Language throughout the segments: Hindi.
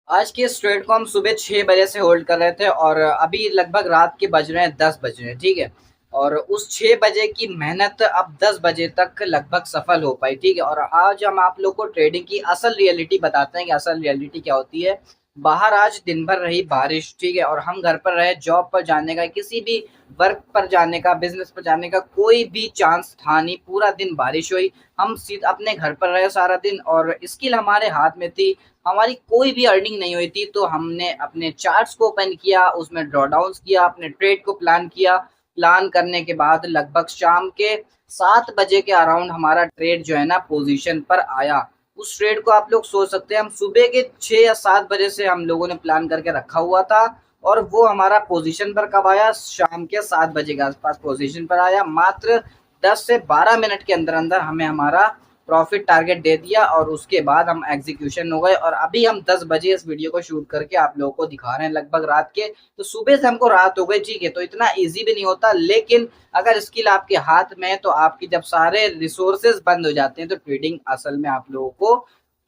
आज के इस ट्रेड को हम सुबह 6 बजे से होल्ड कर रहे थे और अभी लगभग रात के बज रहे हैं 10 बज रहे हैं, ठीक है। और उस 6 बजे की मेहनत अब 10 बजे तक लगभग सफल हो पाई, ठीक है। और आज हम आप लोग को ट्रेडिंग की असल रियलिटी बताते हैं कि असल रियलिटी क्या होती है। बाहर आज दिन भर रही बारिश, ठीक है, और हम घर पर रहे, जॉब पर जाने का, किसी भी वर्क पर जाने का, बिजनेस पर जाने का कोई भी चांस था नहीं। पूरा दिन बारिश हुई, हम सीधा अपने घर पर रहे सारा दिन और स्किल हमारे हाथ में थी, हमारी कोई भी अर्निंग नहीं हुई थी। तो हमने अपने चार्ट्स को ओपन किया, उसमें ड्रॉडाउन्स किया, अपने ट्रेड को प्लान किया। प्लान करने के बाद लगभग शाम के 7 बजे के अराउंड हमारा ट्रेड जो है ना पोजीशन पर आया। उस ट्रेड को आप लोग सोच सकते हैं, हम सुबह के 6 या 7 बजे से हम लोगों ने प्लान करके रखा हुआ था और वो हमारा पोजीशन पर कब आया, शाम के 7 बजे के आसपास पोजीशन पर आया। मात्र 10 से 12 मिनट के अंदर अंदर हमें हमारा प्रॉफिट टारगेट दे दिया और उसके बाद हम एग्जीक्यूशन हो गए। और अभी हम 10 बजे इस वीडियो को शूट करके आप लोगों को दिखा रहे हैं, लगभग रात के। तो सुबह से हमको रात हो गई, ठीक है। तो इतना इजी भी नहीं होता, लेकिन अगर स्किल आपके हाथ में है तो आपकी जब सारे रिसोर्सेज बंद हो जाते हैं तो ट्रेडिंग असल में आप लोगों को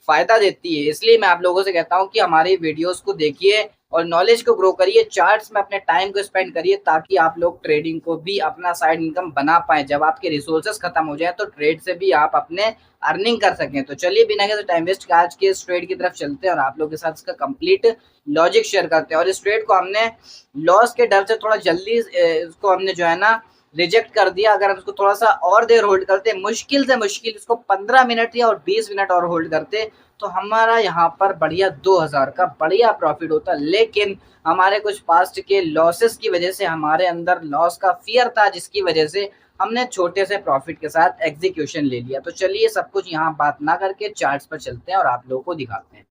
फायदा देती है। इसलिए मैं आप लोगों से कहता हूँ कि हमारी वीडियोस को देखिए और नॉलेज को ग्रो करिए, चार्ट्स में अपने टाइम को स्पेंड करिए, ताकि आप लोग ट्रेडिंग को भी अपना साइड इनकम बना पाए। जब आपके रिसोर्सेज खत्म हो जाए तो ट्रेड से भी आप अपने अर्निंग कर सकें। तो चलिए बिना किसी टाइम वेस्ट के आज के इस ट्रेड की तरफ चलते हैं और आप लोग के साथ इसका कंप्लीट लॉजिक शेयर करते हैं। और इस ट्रेड को हमने लॉस के डर से थोड़ा जल्दी इसको हमने जो है ना रिजेक्ट कर दिया। अगर हम इसको थोड़ा सा और देर होल्ड करते, मुश्किल से मुश्किल इसको 15 मिनट या और 20 मिनट और होल्ड करते, तो हमारा यहाँ पर बढ़िया 2000 का बढ़िया प्रॉफिट होता। लेकिन हमारे कुछ पास्ट के लॉसेस की वजह से हमारे अंदर लॉस का फियर था, जिसकी वजह से हमने छोटे से प्रॉफिट के साथ एग्जीक्यूशन ले लिया। तो चलिए सब कुछ यहाँ बात ना करके चार्ट्स पर चलते हैं और आप लोगों को दिखाते हैं।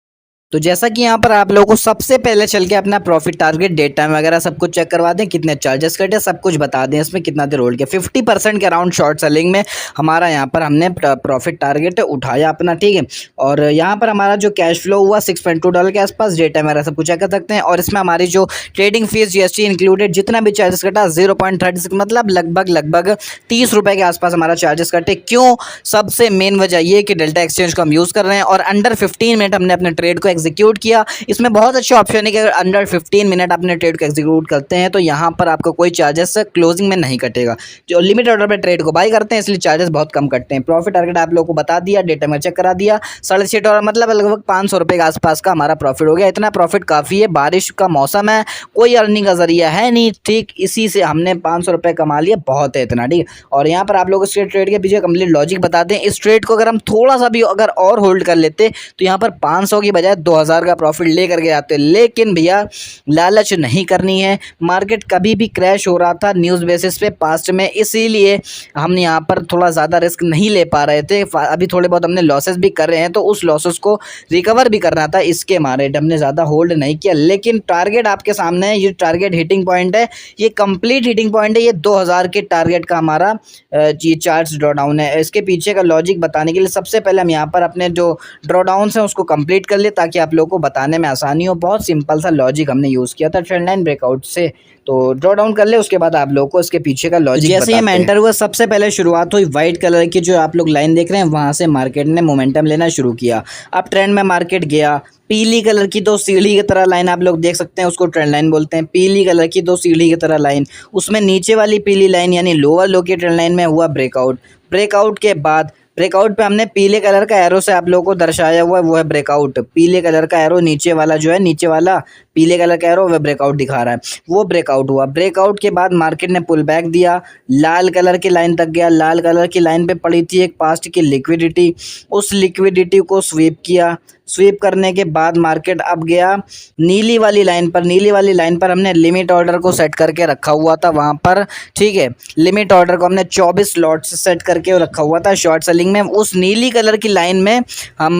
तो जैसा कि यहाँ पर आप लोगों को सबसे पहले चल के अपना प्रॉफिट टारगेट, डेट टाइम वगैरह सब कुछ चेक करवा दें, कितने चार्जेस कटे सब कुछ बता दें, इसमें कितना देर होल्ड किया। 50% के अराउंड शॉर्ट सेलिंग में हमारा यहाँ पर हमने प्रॉफिट टारगेट उठाया अपना, ठीक है। और यहाँ पर हमारा जो कैश फ्लो हुआ $6.2 के आसपास, डेट टाइम वगैरह सब कुछ चेक कर सकते हैं। और इसमें हमारी जो ट्रेडिंग फीस GST इंक्लूडेड जितना भी चार्जेस कटा 0.36, मतलब लगभग 30 रुपये के आसपास हमारा चार्जेस कटे। क्यों? सबसे मेन वजह ये कि डेल्टा एक्सचेंज को हम यूज़ कर रहे हैं और अंडर 15 मिनट हमने अपने ट्रेड को एग्जीक्यूट किया। इसमें बहुत अच्छा ऑप्शन है कि अगर अंडर 15 मिनट अपने ट्रेड को एग्जीक्यूट करते हैं तो यहाँ पर आपको कोई चार्जेस क्लोजिंग में नहीं कटेगा। जो लिमिट ऑर्डर पे ट्रेड को बाई करते हैं इसलिए चार्जेस बहुत कम कटते हैं। प्रॉफिट टारगेट आप लोगों को बता दिया, डेटा में चेक करा दिया, $6.5, मतलब लगभग 500 रुपये के आसपास का हमारा प्रॉफिट हो गया। इतना प्रॉफिट काफ़ी है, बारिश का मौसम है, कोई अर्निंग का जरिया है नहीं, ठीक, इसी से हमने 500 रुपये कमा लिया, बहुत है इतना, ठीक। और यहाँ पर आप लोग इस ट्रेड के पीछे कंप्लीट लॉजिक बता दें। इस ट्रेड को अगर हम थोड़ा सा भी अगर और होल्ड कर लेते तो यहाँ पर 500 की बजाय 2000 का प्रॉफिट लेकर के आते। लेकिन भैया लालच नहीं करनी है, मार्केट कभी भी क्रैश हो रहा था न्यूज़ बेसिस पे पास्ट में, इसीलिए हम यहाँ पर थोड़ा ज़्यादा रिस्क नहीं ले पा रहे थे। अभी थोड़े बहुत हमने लॉसेस भी कर रहे हैं तो उस लॉसेस को रिकवर भी करना था, इसके मारे हमने ज़्यादा होल्ड नहीं किया। लेकिन टारगेट आपके सामने है, ये टारगेट हिटिंग पॉइंट है, ये कंप्लीट हिटिंग पॉइंट है। ये 2000 के टारगेट का हमारा ये चार्ट्स ड्रॉ डाउन है। इसके पीछे का लॉजिक बताने के लिए सबसे पहले हम यहाँ पर अपने जो ड्रॉ डाउन्स हैं उसको कंप्लीट कर ले, ताकि आप लोगों को बताने में आसानी हो। बहुत सिंपल सा लॉजिक हमने यूज़ किया था ट्रेंड लाइन ब्रेकआउट से। तो ड्रॉ डाउन कर ले, उसके बाद आप लोगों को इसके पीछे का लॉजिक जैसे हम एंटर हुआ, सबसे पहले शुरुआत हुई वाइट कलर की, जो आप लोग लाइन देख रहे हैं, वहाँ से मार्केट ने मोमेंटम लेना शुरू किया। अब ट्रेंड में मार्केट गया, पीली कलर की दो सीढ़ी की तरह लाइन आप लोग देख सकते हैं, उसको ट्रेंड लाइन बोलते हैं। पीली कलर की दो सीढ़ी की तरह लाइन, उसमें नीचे वाली पीली लाइन यानी लोअर लो की ट्रेंड लाइन में हुआ ब्रेकआउट। ब्रेकआउट के बाद ब्रेकआउट पे हमने पीले कलर का एरो से आप लोगों को दर्शाया हुआ है, वो है ब्रेकआउट। पीले कलर का एरो नीचे वाला जो है, नीचे वाला पीले कलर का एरो वह ब्रेकआउट दिखा रहा है, वो ब्रेकआउट हुआ। ब्रेकआउट के बाद मार्केट ने पुल बैक दिया, लाल कलर की लाइन तक गया। लाल कलर की लाइन पे पड़ी थी एक पास्ट की लिक्विडिटी, उस लिक्विडिटी को स्वीप किया। स्वीप करने के बाद मार्केट अब गया नीली वाली लाइन पर। नीली वाली लाइन पर हमने लिमिट ऑर्डर को सेट करके रखा हुआ था वहाँ पर, ठीक है। लिमिट ऑर्डर को हमने 24 लॉट से सेट करके रखा हुआ था शॉर्ट सेलिंग में। उस नीली कलर की लाइन में हम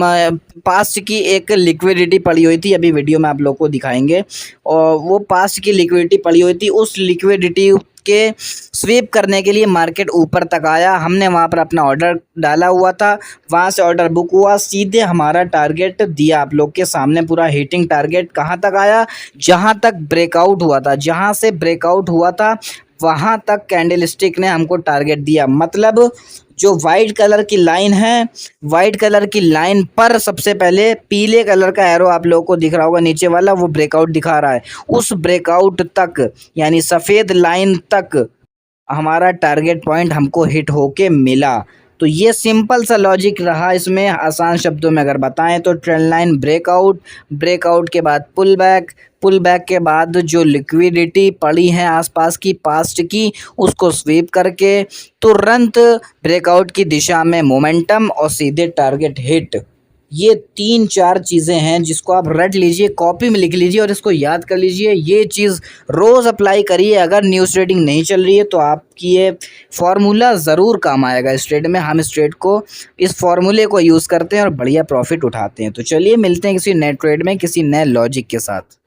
पास्ट की एक लिक्विडिटी पड़ी हुई थी, अभी वीडियो में आप लोग को दिखाएंगे। और वो पास्ट की लिक्विडिटी पड़ी हुई थी, उस लिक्विडिटी के स्वीप करने के लिए मार्केट ऊपर तक आया। हमने वहाँ पर अपना ऑर्डर डाला हुआ था, वहाँ से ऑर्डर बुक हुआ, सीधे हमारा टारगेट दिया आप लोग के सामने। पूरा हिटिंग टारगेट कहाँ तक आया? जहाँ तक ब्रेकआउट हुआ था, जहाँ से ब्रेकआउट हुआ था वहाँ तक कैंडलस्टिक ने हमको टारगेट दिया। मतलब जो वाइट कलर की लाइन है, वाइट कलर की लाइन पर सबसे पहले पीले कलर का एरो आप लोगों को दिख रहा होगा नीचे वाला, वो ब्रेकआउट दिखा रहा है। उस ब्रेकआउट तक यानी सफ़ेद लाइन तक हमारा टारगेट पॉइंट हमको हिट होके मिला। तो ये सिंपल सा लॉजिक रहा इसमें। आसान शब्दों में अगर बताएं तो ट्रेंड लाइन ब्रेकआउट, ब्रेकआउट के बाद पुल बैक, पुल बैक के बाद जो लिक्विडिटी पड़ी है आसपास की पास्ट की, उसको स्वीप करके तुरंत ब्रेकआउट की दिशा में मोमेंटम और सीधे टारगेट हिट। ये 3-4 चीज़ें हैं जिसको आप रट लीजिए, कॉपी में लिख लीजिए और इसको याद कर लीजिए। ये चीज़ रोज़ अप्लाई करिए। अगर न्यूज़ ट्रेडिंग नहीं चल रही है तो आपकी ये फार्मूला ज़रूर काम आएगा इस ट्रेड में। हम इस ट्रेड को, इस फार्मूले को यूज़ करते हैं और बढ़िया प्रॉफिट उठाते हैं। तो चलिए मिलते हैं किसी नए ट्रेड में किसी नए लॉजिक के साथ।